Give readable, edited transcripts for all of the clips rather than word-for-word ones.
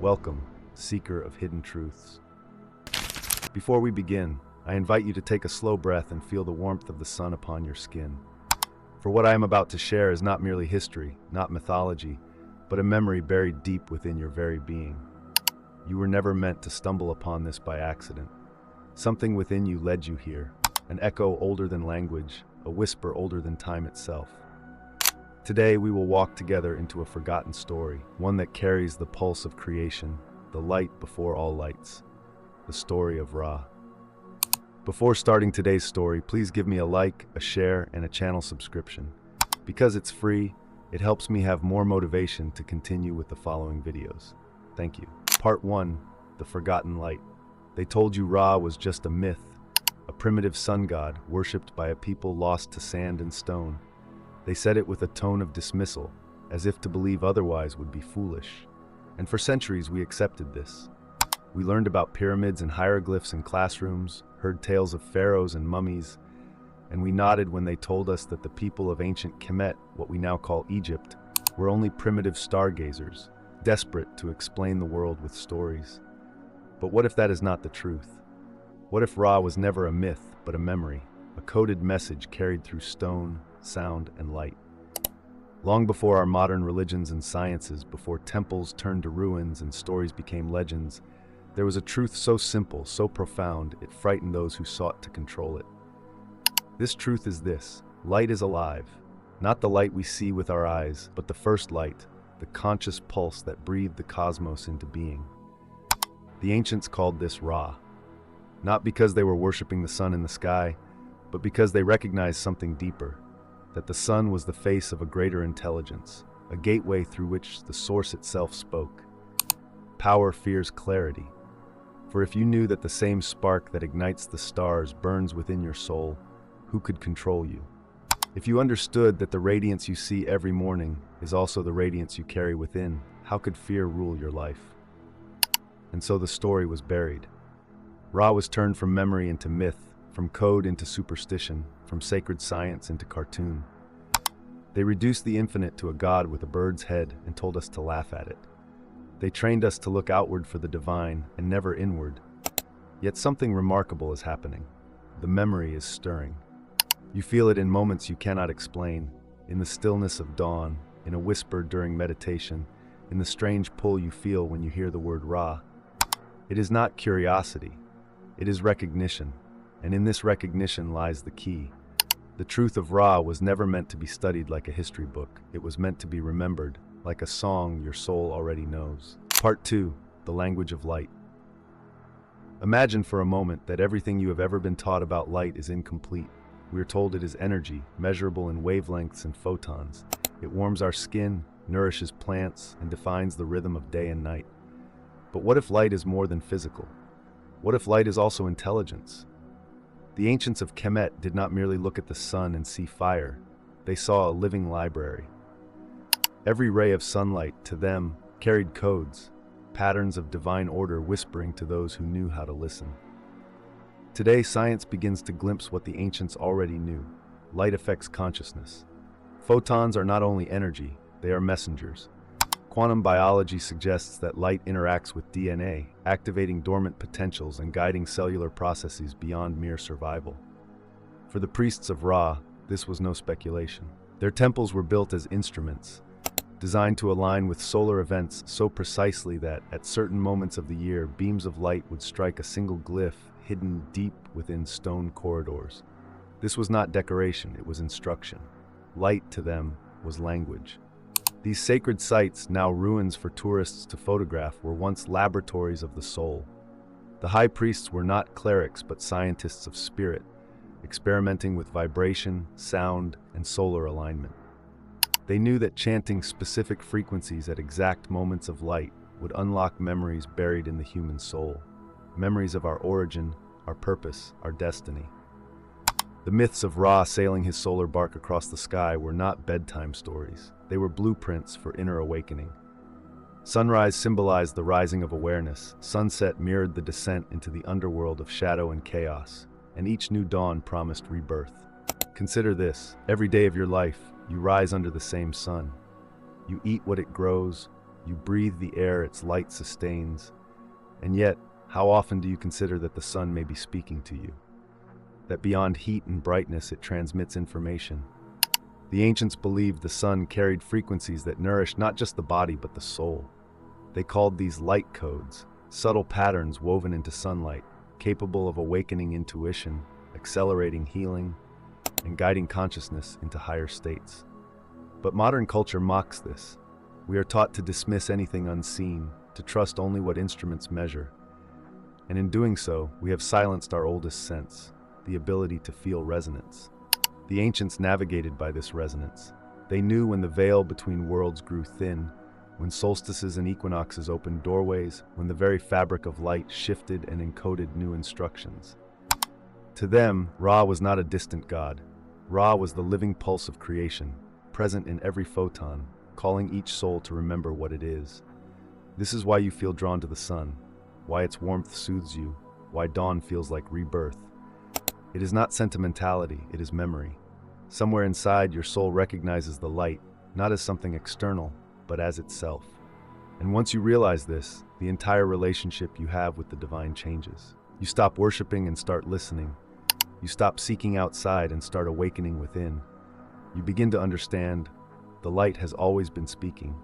Welcome, seeker of hidden truths. Before we begin, I invite you to take a slow breath and feel the warmth of the sun upon your skin. For what I am about to share is not merely history, not mythology, but a memory buried deep within your very being. You were never meant to stumble upon this by accident. Something within you led you here, an echo older than language, a whisper older than time itself. Today we will walk together into a forgotten story, one that carries the pulse of creation, the light before all lights, the story of Ra. Before starting today's story, please give me a like, a share, and a channel subscription. Because it's free, it helps me have more motivation to continue with the following videos. Thank you. Part 1. The Forgotten Light. They told you Ra was just a myth, a primitive sun god worshipped by a people lost to sand and stone. They said it with a tone of dismissal, as if to believe otherwise would be foolish. And for centuries we accepted this. We learned about pyramids and hieroglyphs in classrooms, heard tales of pharaohs and mummies, and we nodded when they told us that the people of ancient Kemet, what we now call Egypt, were only primitive stargazers, desperate to explain the world with stories. But what if that is not the truth? What if Ra was never a myth, but a memory, a coded message carried through stone, sound, and light? Long before our modern religions and sciences, before temples turned to ruins and stories became legends, there was a truth so simple, so profound, it frightened those who sought to control it. This truth is this: light is alive. Not the light we see with our eyes, but the first light, the conscious pulse that breathed the cosmos into being. The ancients called this Ra, not because they were worshipping the sun in the sky, but because they recognized something deeper, that the sun was the face of a greater intelligence, a gateway through which the source itself spoke. Power fears clarity. For if you knew that the same spark that ignites the stars burns within your soul, who could control you? If you understood that the radiance you see every morning is also the radiance you carry within, how could fear rule your life? And so the story was buried. Ra was turned from memory into myth, from code into superstition, from sacred science into cartoon. They reduced the infinite to a god with a bird's head and told us to laugh at it. They trained us to look outward for the divine and never inward. Yet something remarkable is happening. The memory is stirring. You feel it in moments you cannot explain, in the stillness of dawn, in a whisper during meditation, in the strange pull you feel when you hear the word Ra. It is not curiosity, it is recognition, and in this recognition lies the key. The truth of Ra was never meant to be studied like a history book. It was meant to be remembered, like a song your soul already knows. Part 2. The Language of Light. Imagine for a moment that everything you have ever been taught about light is incomplete. We are told it is energy, measurable in wavelengths and photons. It warms our skin, nourishes plants, and defines the rhythm of day and night. But what if light is more than physical? What if light is also intelligence? The ancients of Kemet did not merely look at the sun and see fire. They saw a living library. Every ray of sunlight, to them, carried codes, patterns of divine order whispering to those who knew how to listen. Today, science begins to glimpse what the ancients already knew. Light affects consciousness. Photons are not only energy, they are messengers. Quantum biology suggests that light interacts with DNA, activating dormant potentials and guiding cellular processes beyond mere survival. For the priests of Ra, this was no speculation. Their temples were built as instruments, designed to align with solar events so precisely that, at certain moments of the year, beams of light would strike a single glyph hidden deep within stone corridors. This was not decoration, it was instruction. Light, to them, was language. These sacred sites, now ruins for tourists to photograph, were once laboratories of the soul. The high priests were not clerics but scientists of spirit, experimenting with vibration, sound, and solar alignment. They knew that chanting specific frequencies at exact moments of light would unlock memories buried in the human soul, memories of our origin, our purpose, our destiny. The myths of Ra sailing his solar bark across the sky were not bedtime stories. They were blueprints for inner awakening. Sunrise symbolized the rising of awareness, sunset mirrored the descent into the underworld of shadow and chaos, and each new dawn promised rebirth. Consider this: every day of your life, you rise under the same sun. You eat what it grows, You breathe the air its light sustains. And yet, how often do you consider that the sun may be speaking to you? That beyond heat and brightness it transmits information. The ancients believed the sun carried frequencies that nourished not just the body but the soul. They called these light codes, subtle patterns woven into sunlight, capable of awakening intuition, accelerating healing, and guiding consciousness into higher states. But modern culture mocks this. We are taught to dismiss anything unseen, to trust only what instruments measure. And in doing so, we have silenced our oldest sense, the ability to feel resonance. The ancients navigated by this resonance. They knew when the veil between worlds grew thin, when solstices and equinoxes opened doorways, when the very fabric of light shifted and encoded new instructions. To them, Ra was not a distant god. Ra was the living pulse of creation, present in every photon, calling each soul to remember what it is. This is why you feel drawn to the sun, why its warmth soothes you, why dawn feels like rebirth. It is not sentimentality, it is memory. Somewhere inside, your soul recognizes the light, not as something external, but as itself. And once you realize this, the entire relationship you have with the divine changes. You stop worshiping and start listening. You stop seeking outside and start awakening within. You begin to understand the light has always been speaking.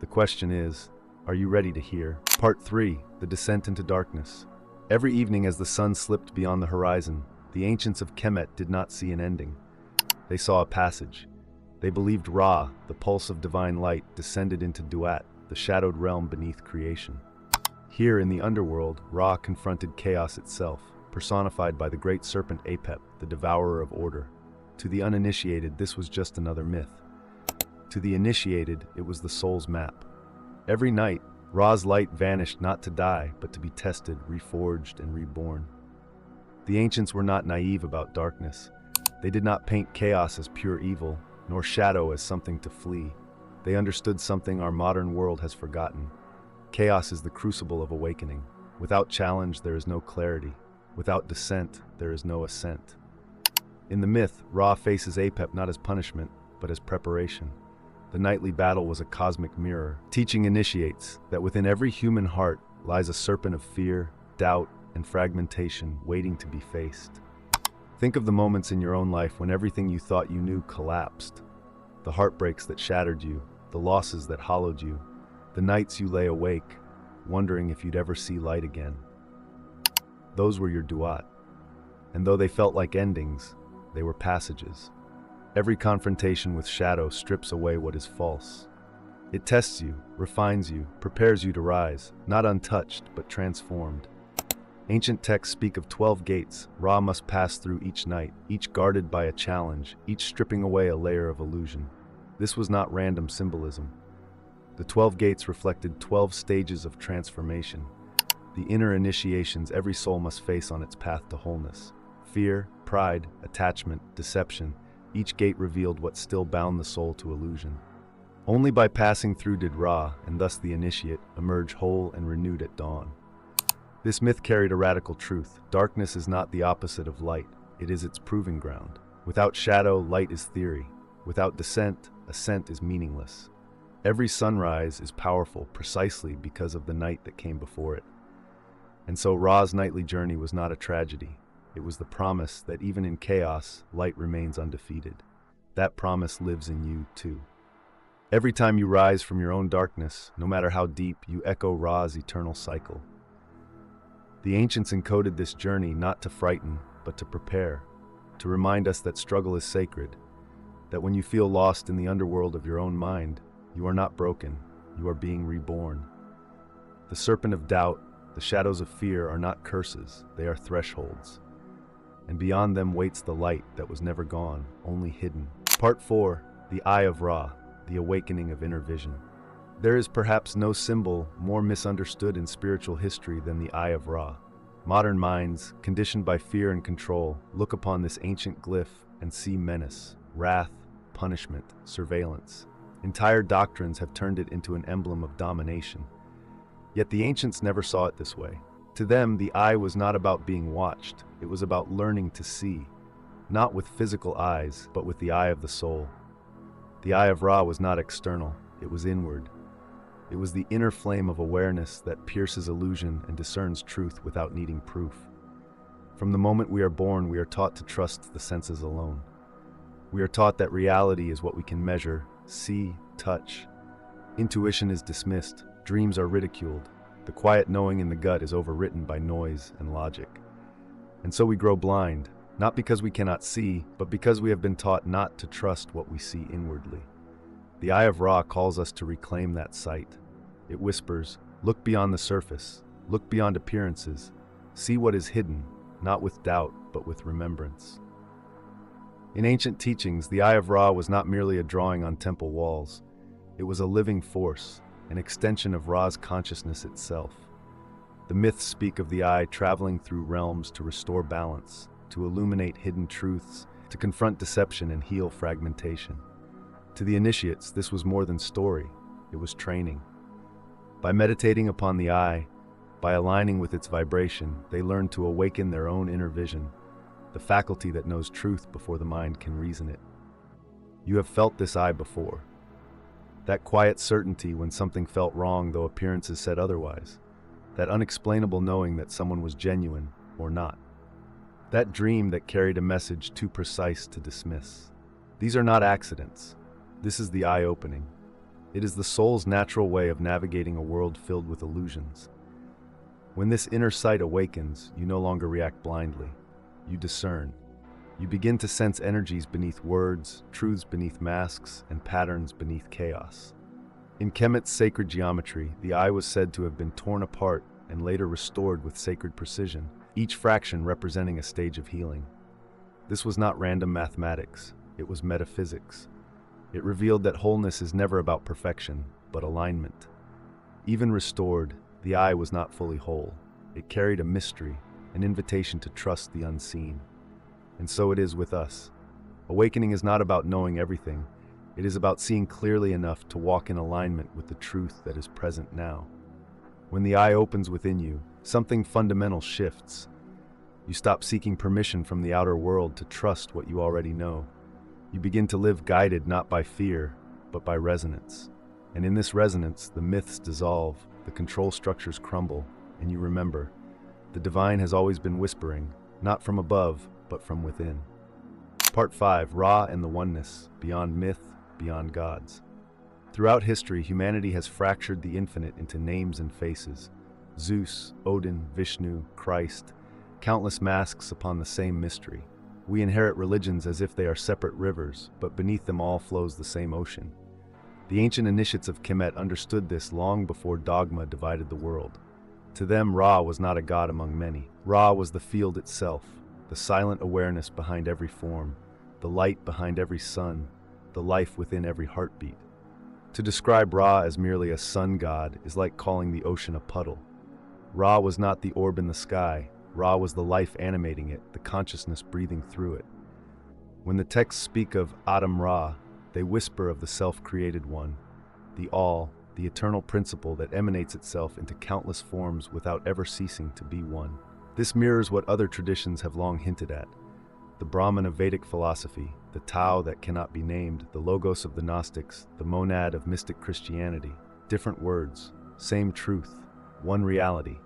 The question is, are you ready to hear? Part 3, the descent into darkness. Every evening as the sun slipped beyond the horizon, the ancients of Kemet did not see an ending. They saw a passage. They believed Ra, the pulse of divine light, descended into Duat, the shadowed realm beneath creation. Here in the underworld, Ra confronted chaos itself, personified by the great serpent Apep, the devourer of order. To the uninitiated, this was just another myth. To the initiated, it was the soul's map. Every night, Ra's light vanished not to die, but to be tested, reforged, and reborn. The ancients were not naive about darkness. They did not paint chaos as pure evil, nor shadow as something to flee. They understood something our modern world has forgotten. Chaos is the crucible of awakening. Without challenge, there is no clarity. Without dissent, there is no ascent. In the myth, Ra faces Apep not as punishment, but as preparation. The nightly battle was a cosmic mirror, teaching initiates that within every human heart lies a serpent of fear, doubt, and fragmentation waiting to be faced. Think of the moments in your own life when everything you thought you knew collapsed. The heartbreaks that shattered you, the losses that hollowed you, the nights you lay awake, wondering if you'd ever see light again. Those were your Duat. And though they felt like endings, they were passages. Every confrontation with shadow strips away what is false. It tests you, refines you, prepares you to rise, not untouched, but transformed. Ancient texts speak of 12 gates Ra must pass through each night, each guarded by a challenge, each stripping away a layer of illusion. This was not random symbolism. The 12 gates reflected 12 stages of transformation, the inner initiations every soul must face on its path to wholeness. Fear, pride, attachment, deception, each gate revealed what still bound the soul to illusion. Only by passing through did Ra, and thus the initiate, emerge whole and renewed at dawn. This myth carried a radical truth. Darkness is not the opposite of light, it is its proving ground. Without shadow, light is theory. Without descent, ascent is meaningless. Every sunrise is powerful precisely because of the night that came before it. And so Ra's nightly journey was not a tragedy. It was the promise that even in chaos, light remains undefeated. That promise lives in you too. Every time you rise from your own darkness, no matter how deep, you echo Ra's eternal cycle. The ancients encoded this journey not to frighten, but to prepare, to remind us that struggle is sacred, that when you feel lost in the underworld of your own mind, you are not broken, you are being reborn. The serpent of doubt, the shadows of fear are not curses, they are thresholds. And beyond them waits the light that was never gone, only hidden. Part 4, the Eye of Ra, the awakening of inner vision. There is perhaps no symbol more misunderstood in spiritual history than the Eye of Ra. Modern minds, conditioned by fear and control, look upon this ancient glyph and see menace, wrath, punishment, surveillance. Entire doctrines have turned it into an emblem of domination. Yet the ancients never saw it this way. To them, the eye was not about being watched, it was about learning to see, not with physical eyes, but with the eye of the soul. The Eye of Ra was not external, it was inward. It was the inner flame of awareness that pierces illusion and discerns truth without needing proof. From the moment we are born, we are taught to trust the senses alone. We are taught that reality is what we can measure, see, touch. Intuition is dismissed, dreams are ridiculed. The quiet knowing in the gut is overwritten by noise and logic. And so we grow blind, not because we cannot see, but because we have been taught not to trust what we see inwardly. The Eye of Ra calls us to reclaim that sight. It whispers, look beyond the surface, look beyond appearances, see what is hidden, not with doubt, but with remembrance. In ancient teachings, the Eye of Ra was not merely a drawing on temple walls. It was a living force, an extension of Ra's consciousness itself. The myths speak of the eye traveling through realms to restore balance, to illuminate hidden truths, to confront deception and heal fragmentation. To the initiates, this was more than story, it was training. By meditating upon the eye, by aligning with its vibration, they learned to awaken their own inner vision, the faculty that knows truth before the mind can reason it. You have felt this eye before. That quiet certainty when something felt wrong though appearances said otherwise. That unexplainable knowing that someone was genuine or not. That dream that carried a message too precise to dismiss. These are not accidents. This is the eye opening. It is the soul's natural way of navigating a world filled with illusions. When this inner sight awakens, you no longer react blindly. You discern. You begin to sense energies beneath words, truths beneath masks, and patterns beneath chaos. In Kemet's sacred geometry, the eye was said to have been torn apart and later restored with sacred precision, each fraction representing a stage of healing. This was not random mathematics, it was metaphysics. It revealed that wholeness is never about perfection, but alignment. Even restored, the eye was not fully whole. It carried a mystery, an invitation to trust the unseen. And so it is with us. Awakening is not about knowing everything. It is about seeing clearly enough to walk in alignment with the truth that is present now. When the eye opens within you, something fundamental shifts. You stop seeking permission from the outer world to trust what you already know. You begin to live guided not by fear, but by resonance. And in this resonance, the myths dissolve, the control structures crumble, and you remember, the divine has always been whispering, not from above, but from within. Part 5, Ra and the Oneness, Beyond Myth, Beyond Gods. Throughout history, humanity has fractured the infinite into names and faces. Zeus, Odin, Vishnu, Christ, countless masks upon the same mystery. We inherit religions as if they are separate rivers, but beneath them all flows the same ocean. The ancient initiates of Kemet understood this long before dogma divided the world. To them, Ra was not a god among many. Ra was the field itself, the silent awareness behind every form, the light behind every sun, the life within every heartbeat. To describe Ra as merely a sun god is like calling the ocean a puddle. Ra was not the orb in the sky. Ra was the life animating it, the consciousness breathing through it. When the texts speak of Adam Ra, they whisper of the self-created one, the all, the eternal principle that emanates itself into countless forms without ever ceasing to be one. This mirrors what other traditions have long hinted at. The Brahman of Vedic philosophy, the Tao that cannot be named, the Logos of the Gnostics, the Monad of mystic Christianity. Different words, same truth, one reality.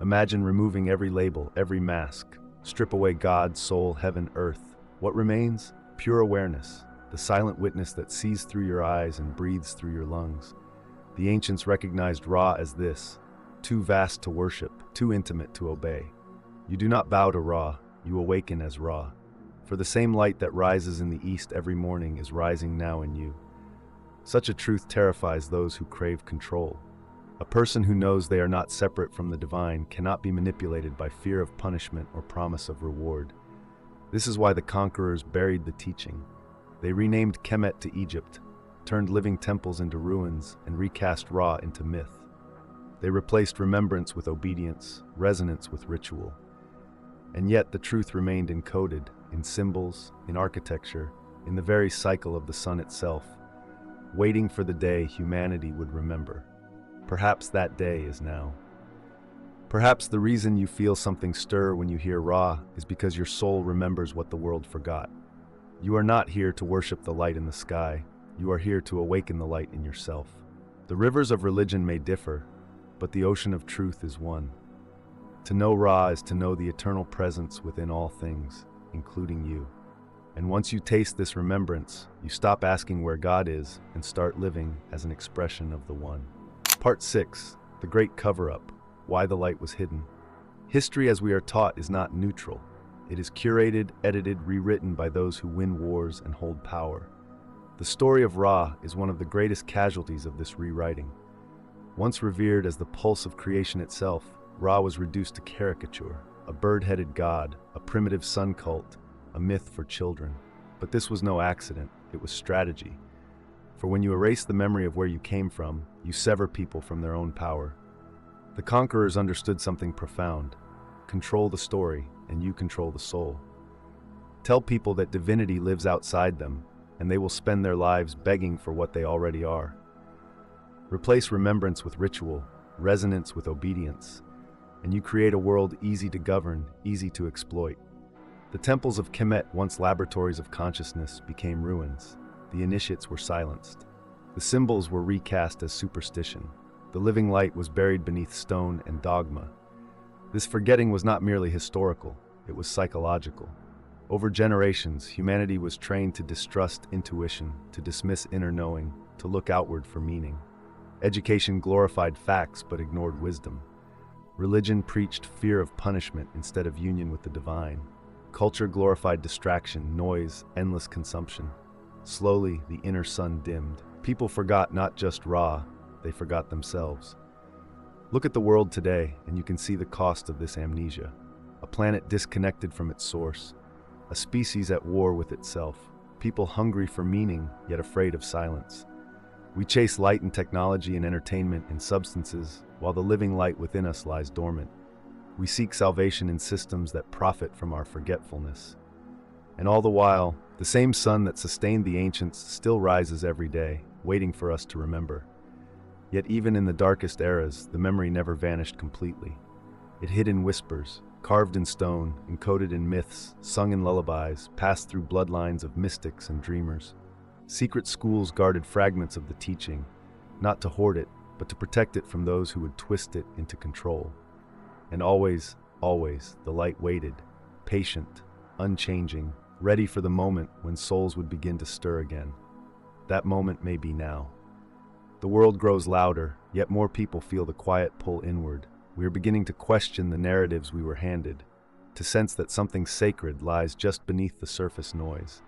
Imagine removing every label, every mask. Strip away God, soul, heaven, earth. What remains? Pure awareness, the silent witness that sees through your eyes and breathes through your lungs. The ancients recognized Ra as this, too vast to worship, too intimate to obey. You do not bow to Ra, you awaken as Ra. For the same light that rises in the east every morning is rising now in you. Such a truth terrifies those who crave control. A person who knows they are not separate from the divine cannot be manipulated by fear of punishment or promise of reward. This is why the conquerors buried the teaching. They renamed Kemet to Egypt, turned living temples into ruins, and recast Ra into myth. They replaced remembrance with obedience, resonance with ritual. And yet the truth remained encoded in symbols, in architecture, in the very cycle of the sun itself, waiting for the day humanity would remember. Perhaps that day is now. Perhaps the reason you feel something stir when you hear Ra is because your soul remembers what the world forgot. You are not here to worship the light in the sky. You are here to awaken the light in yourself. The rivers of religion may differ, but the ocean of truth is one. To know Ra is to know the eternal presence within all things, including you. And once you taste this remembrance, you stop asking where God is and start living as an expression of the One. Part 6. The Great Cover-Up. Why the Light Was Hidden. History as we are taught is not neutral. It is curated, edited, rewritten by those who win wars and hold power. The story of Ra is one of the greatest casualties of this rewriting. Once revered as the pulse of creation itself, Ra was reduced to caricature, a bird-headed god, a primitive sun cult, a myth for children. But this was no accident, it was strategy. For when you erase the memory of where you came from, you sever people from their own power. The conquerors understood something profound. Control the story, and you control the soul. Tell people that divinity lives outside them, and they will spend their lives begging for what they already are. Replace remembrance with ritual, resonance with obedience, and you create a world easy to govern, easy to exploit. The temples of Kemet, once laboratories of consciousness, became ruins. The initiates were silenced. The symbols were recast as superstition. The living light was buried beneath stone and dogma. This forgetting was not merely historical, it was psychological. Over generations, humanity was trained to distrust intuition, to dismiss inner knowing, to look outward for meaning. Education glorified facts but ignored wisdom. Religion preached fear of punishment instead of union with the divine. Culture glorified distraction, noise, endless consumption. Slowly, the inner sun dimmed. People forgot not just Ra, they forgot themselves. Look at the world today, and you can see the cost of this amnesia. A planet disconnected from its source. A species at war with itself. People hungry for meaning, yet afraid of silence. We chase light in technology and entertainment in substances, while the living light within us lies dormant. We seek salvation in systems that profit from our forgetfulness. And all the while, the same sun that sustained the ancients still rises every day, waiting for us to remember. Yet even in the darkest eras, the memory never vanished completely. It hid in whispers, carved in stone, encoded in myths, sung in lullabies, passed through bloodlines of mystics and dreamers. Secret schools guarded fragments of the teaching, not to hoard it, but to protect it from those who would twist it into control. And always, always, the light waited, patient, unchanging, ready for the moment when souls would begin to stir again. That moment may be now. The world grows louder, yet more people feel the quiet pull inward. We are beginning to question the narratives we were handed, to sense that something sacred lies just beneath the surface noise.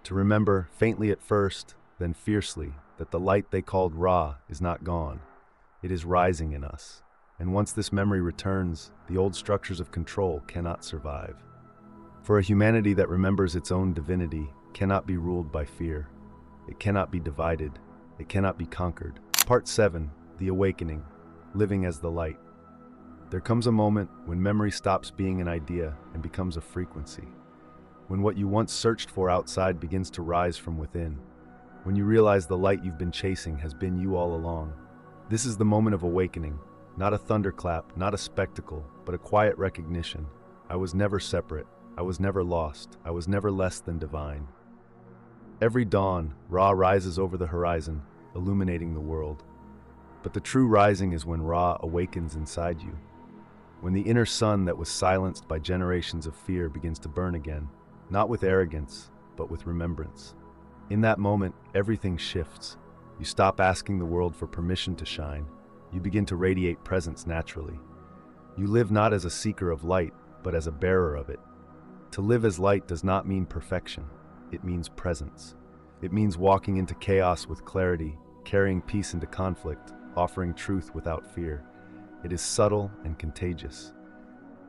To remember, faintly at first, then fiercely, that the light they called Ra is not gone. It is rising in us. And once this memory returns, the old structures of control cannot survive. For a humanity that remembers its own divinity cannot be ruled by fear. It cannot be divided. It cannot be conquered. Part 7. The Awakening. Living as the Light. There comes a moment when memory stops being an idea and becomes a frequency. When what you once searched for outside begins to rise from within. When you realize the light you've been chasing has been you all along. This is the moment of awakening. Not a thunderclap, not a spectacle, but a quiet recognition. I was never separate. I was never lost. I was never less than divine. Every dawn, Ra rises over the horizon, illuminating the world. But the true rising is when Ra awakens inside you. When the inner sun that was silenced by generations of fear begins to burn again, not with arrogance, but with remembrance. In that moment, everything shifts. You stop asking the world for permission to shine. You begin to radiate presence naturally. You live not as a seeker of light, but as a bearer of it. To live as light does not mean perfection. It means presence. It means walking into chaos with clarity, carrying peace into conflict, offering truth without fear. It is subtle and contagious.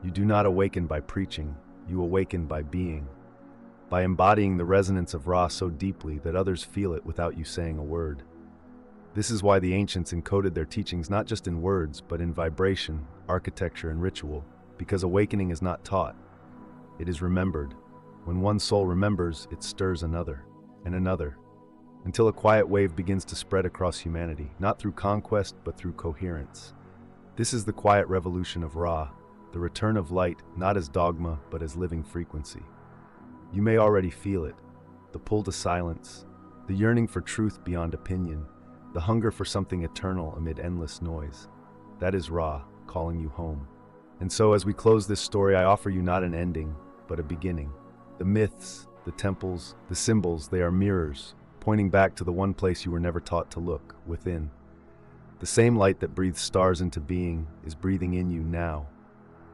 You do not awaken by preaching, you awaken by being. By embodying the resonance of Ra so deeply that others feel it without you saying a word. This is why the ancients encoded their teachings not just in words, but in vibration, architecture, and ritual, because awakening is not taught. It is remembered. When one soul remembers, it stirs another, and another, until a quiet wave begins to spread across humanity, not through conquest, but through coherence. This is the quiet revolution of Ra, the return of light, not as dogma, but as living frequency. You may already feel it, the pull to silence, the yearning for truth beyond opinion, the hunger for something eternal amid endless noise. That is Ra, calling you home. And so as we close this story, I offer you not an ending, but a beginning. The myths, the temples, the symbols, they are mirrors, pointing back to the one place you were never taught to look, within. The same light that breathes stars into being is breathing in you now.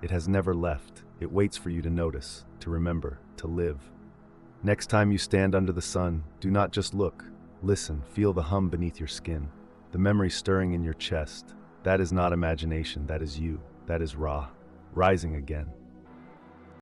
It has never left. It waits for you to notice, to remember, to live. Next time you stand under the sun, do not just look. Listen, feel the hum beneath your skin, the memory stirring in your chest. That is not imagination, that is you. That is Ra, rising again.